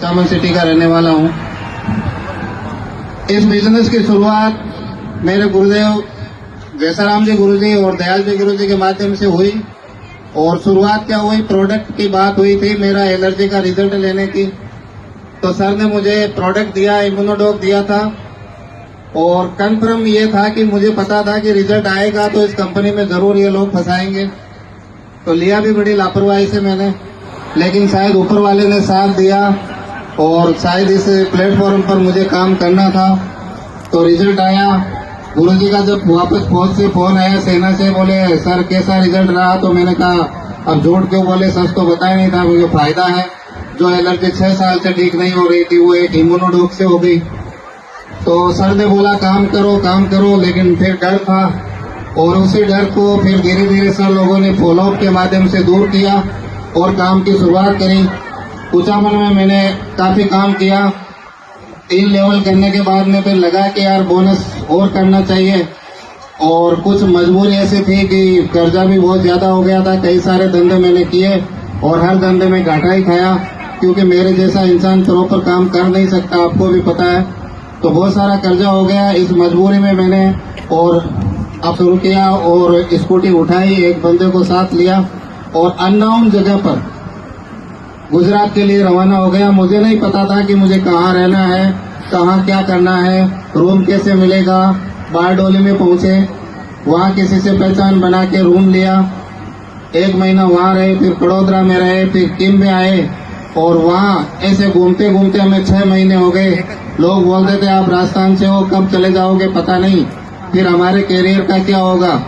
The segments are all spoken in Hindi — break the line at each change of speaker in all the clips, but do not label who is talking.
कामन सिटी का रहने वाला हूँ। इस बिजनेस की शुरुआत मेरे गुरुदेव जैसाराम जी गुरुजी और दयाल जी गुरुजी के माध्यम से हुई। और शुरुआत क्या हुई, प्रोडक्ट की बात हुई थी मेरा एलर्जी का रिजल्ट लेने की। तो सर ने मुझे प्रोडक्ट दिया, इम्यूनोडॉक दिया था। और कंफर्म ये था कि मुझे पता था कि रिजल्ट आएगा तो इस कंपनी में जरूर ये लोग फंसाएंगे। तो लिया भी बड़ी लापरवाही से मैंने, लेकिन शायद ऊपर वाले ने साथ दिया और शायद इस प्लेटफॉर्म पर मुझे काम करना था। तो रिजल्ट आया। गुरुजी का जब वापस फौज से फोन आया सेना से, बोले सर कैसा रिजल्ट रहा, तो मैंने कहा अब झूठ क्यों बोले, सच तो बताया नहीं था। मुझे फायदा है, जो एलर्जी 6 साल से ठीक नहीं हो रही थी वो एक इम्यूनोडॉक से हो गई। तो सर ने बोला काम करो, लेकिन फिर डर था। और उसी डर को फिर धीरे धीरे सर लोगों ने फॉलोअप के माध्यम से दूर किया और काम की शुरुआत करी। कुचामन में मैंने काफी काम किया। 3 लेवल करने के बाद में फिर लगा कि यार बोनस और करना चाहिए। और कुछ मजबूरी ऐसी थी कि कर्जा भी बहुत ज्यादा हो गया था। कई सारे धंधे मैंने किए और हर धंधे में घाटा ही खाया, क्योंकि मेरे जैसा इंसान प्रॉपर काम कर नहीं सकता, आपको भी पता है। तो बहुत सारा कर्जा हो गया। इस मजबूरी में मैंने और अब शुरू किया और स्कूटी उठाई, एक बंदे को साथ लिया और अननोन जगह पर गुजरात के लिए रवाना हो गया। मुझे नहीं पता था कि मुझे कहाँ रहना है, कहाँ क्या करना है, रूम कैसे मिलेगा। बारडोली में पहुंचे, वहाँ किसी से पहचान बना के रूम लिया। 1 महीना वहाँ रहे, फिर बड़ोदरा में रहे, फिर किम में आए। और वहाँ ऐसे घूमते घूमते हमें 6 महीने हो गए। लोग बोलते थे आप राजस्थान से हो, कब चले जाओगे पता नहीं, फिर हमारे कैरियर का क्या होगा।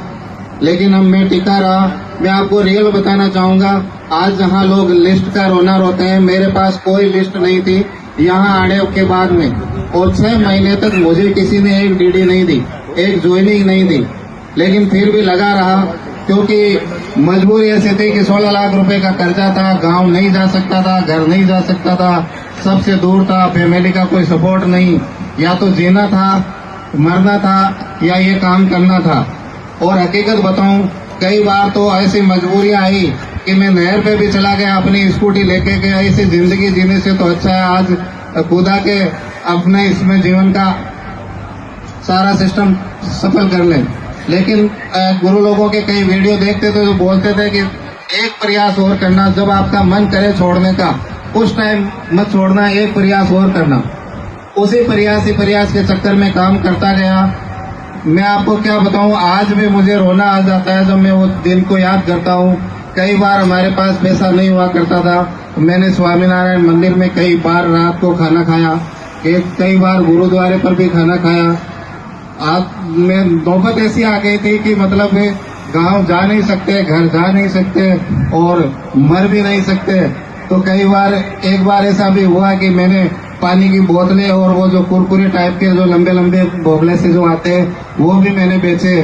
लेकिन अब मैं टिका रहा। मैं आपको रियल बताना चाहूंगा, आज जहाँ लोग लिस्ट का रोना रोते हैं, मेरे पास कोई लिस्ट नहीं थी यहाँ आने के बाद में। और 6 महीने तक मुझे किसी ने एक डीडी नहीं दी, एक ज्वाइनिंग नहीं दी। लेकिन फिर भी लगा रहा, क्योंकि मजबूरी ऐसी थी कि 16 लाख रुपए का कर्जा था, गांव नहीं जा सकता था, घर नहीं जा सकता था, सबसे दूर था, फैमिली का कोई सपोर्ट नहीं। या तो जीना था, मरना था, या ये काम करना था। और हकीकत बताऊं, कई बार तो ऐसी मजबूरियां आई कि मैं नहर पे भी चला गया अपनी स्कूटी लेके गया। ऐसी जिंदगी जीने से तो अच्छा है आज खुदा के अपने इसमें जीवन का सारा सिस्टम सफल कर ले। लेकिन गुरु लोगों के कई वीडियो देखते थे तो बोलते थे कि एक प्रयास और करना, जब आपका मन करे छोड़ने का उस टाइम मत छोड़ना, एक प्रयास और करना। उसी प्रयास के चक्कर में काम करता गया। मैं आपको क्या बताऊं, आज भी मुझे रोना आ जाता है जब मैं वो दिन को याद करता हूं। कई बार हमारे पास पैसा नहीं हुआ करता था, मैंने स्वामीनारायण मंदिर में कई बार रात को खाना खाया, कई बार गुरुद्वारे पर भी खाना खाया। आज मैं नौबत ऐसी आ गई थी कि मतलब गांव जा नहीं सकते, घर जा नहीं सकते और मर भी नहीं सकते। तो कई बार एक बार ऐसा भी हुआ कि मैंने पानी की बोतलें और वो जो कुरकुरे टाइप के जो लंबे लंबे बोगले से जो आते हैं वो भी मैंने बेचे।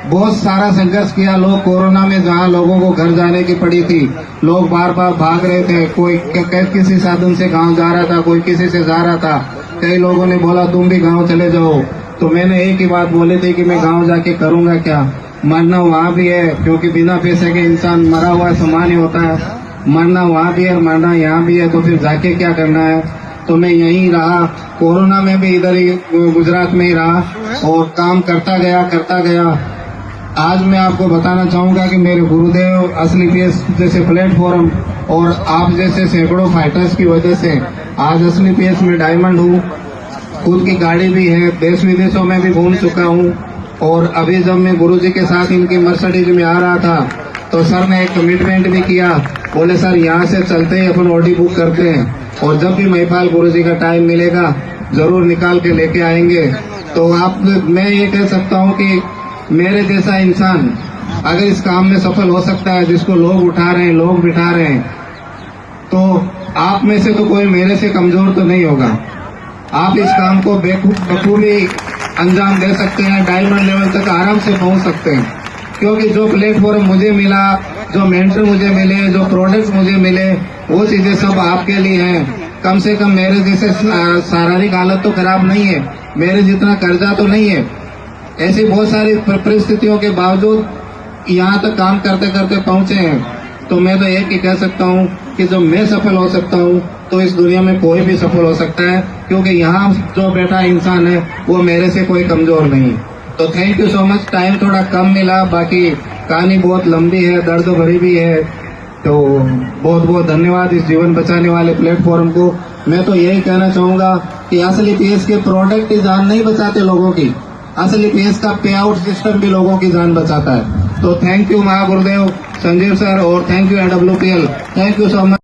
बहुत सारा संघर्ष किया। लोग कोरोना में जहाँ लोगों को घर जाने की पड़ी थी, लोग बार बार भाग रहे थे, कोई किसी साधन से गांव जा रहा था, कोई किसी से जा रहा था। कई लोगों ने बोला तुम भी गांव चले जाओ, तो मैंने एक ही बात बोली थी कि मैं गांव जाके करूंगा क्या, मरना वहाँ भी है, क्योंकि बिना पैसे के इंसान मरा हुआ समान ही होता है। मरना वहाँ भी है, मरना यहाँ भी है, तो फिर जाके क्या करना है। तो मैं यहीं रहा, कोरोना में भी इधर ही गुजरात में ही रहा और काम करता गया। आज मैं आपको बताना चाहूंगा कि मेरे गुरुदेव असली पीएस जैसे प्लेटफॉर्म और आप जैसे सैकड़ों फाइटर्स की वजह से आज असली पीएस में डायमंड हूँ। खुद की गाड़ी भी है, देश विदेशों में भी घूम चुका हूँ। और अभी जब मैं गुरुजी के साथ इनकी मर्सिडीज में आ रहा था तो सर ने एक कमिटमेंट भी किया, बोले सर यहाँ से चलते ही अपन ऑडी बुक करते हैं और जब भी महिपाल गुरुजी का टाइम मिलेगा जरूर निकाल के लेके आएंगे। तो मैं ये कह सकता हूँ कि मेरे जैसा इंसान अगर इस काम में सफल हो सकता है, जिसको लोग उठा रहे हैं, लोग बिठा रहे हैं, तो आप में से तो कोई मेरे से कमजोर तो नहीं होगा। आप इस काम को बखूबी अंजाम दे सकते हैं, डायमंड लेवल तक आराम से पहुंच सकते हैं। क्योंकि जो प्लेटफॉर्म मुझे मिला, जो मेंटर मुझे मिले, जो प्रोडक्ट्स मुझे मिले, वो चीजें सब आपके लिए हैं। कम से कम मेरे जैसे शारीरिक हालत तो खराब नहीं है, मेरे जितना कर्जा तो नहीं है। ऐसी बहुत सारी परिस्थितियों के बावजूद यहाँ तक काम करते करते पहुंचे हैं। तो मैं तो एक ही कह सकता हूँ कि जो मैं सफल हो सकता हूँ तो इस दुनिया में कोई भी सफल हो सकता है, क्योंकि यहाँ जो बैठा इंसान है वो मेरे से कोई कमजोर नहीं। तो thank you so much. Time थोड़ा कम मिला, बाकी कहानी बहुत लंबी है, दर्द भरी भी है। तो बहुत बहुत धन्यवाद इस जीवन बचाने वाले प्लेटफॉर्म को। मैं तो यही कहना चाहूंगा कि असली पीएस के प्रोडक्ट की जान नहीं बचाते लोगों की, असली पीएस का पे आउट सिस्टम भी लोगों की जान बचाता है। तो थैंक यू महागुरुदेव संजीव सर और thank you AWPL, thank you so much.